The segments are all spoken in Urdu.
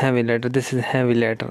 heavy letter, this is heavy letter.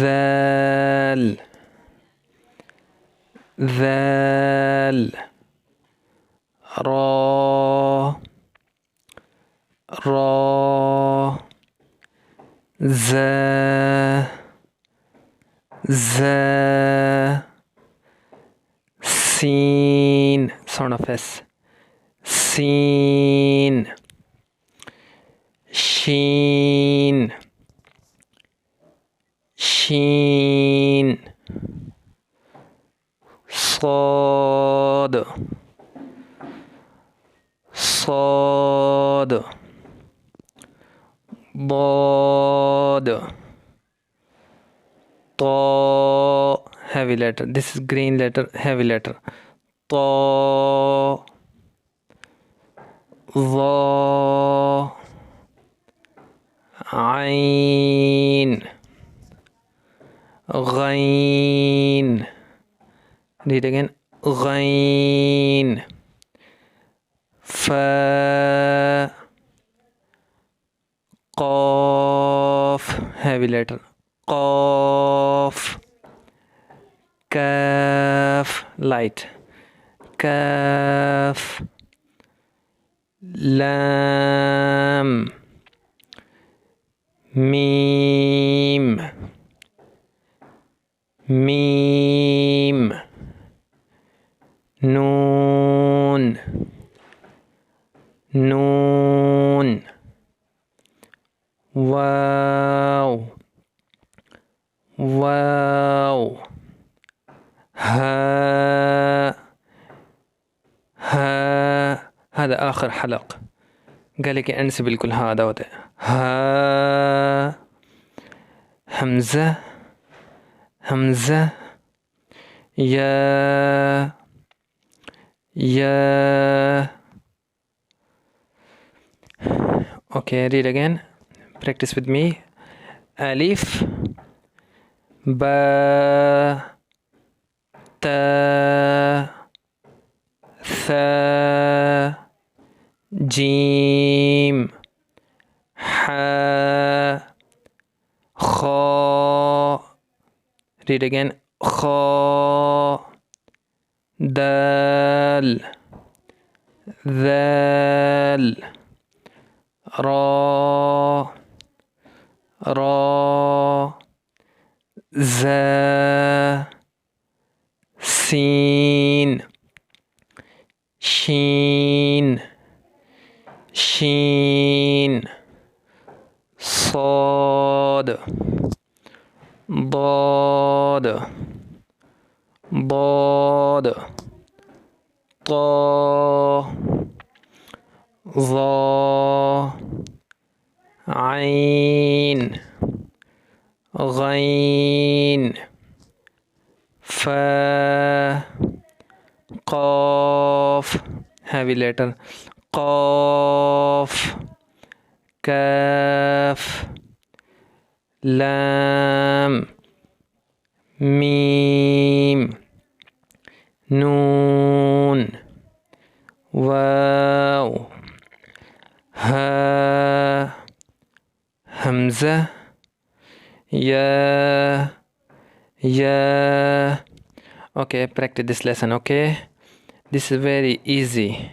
ذال ذال را را زا زا سين sound of S. سين شين شين صاد صاد ضاد طا. heavy letter, this is green letter, heavy letter. طا ظا عين غين. read again. غين فا قاف heavy letter. قاف كاف light. كاف لام ميم ميم نون نون واو واو ها ها. هذا آخر حلق، قال لك أنسى بالكل هذا وده. ها همزة همزة يا يا. Okay, read again. Practice with me. ألف با تا ثا جيم حا خا. read again. خا دال ذال را را زا سين شين شين صاد ضاد ضاد طا ظا عين غين فا قاف heavy letter. قاف كاف لام ميم نون واو ها Hamza, Ya, Ya. Okay, practice this lesson, okay? This is very easy.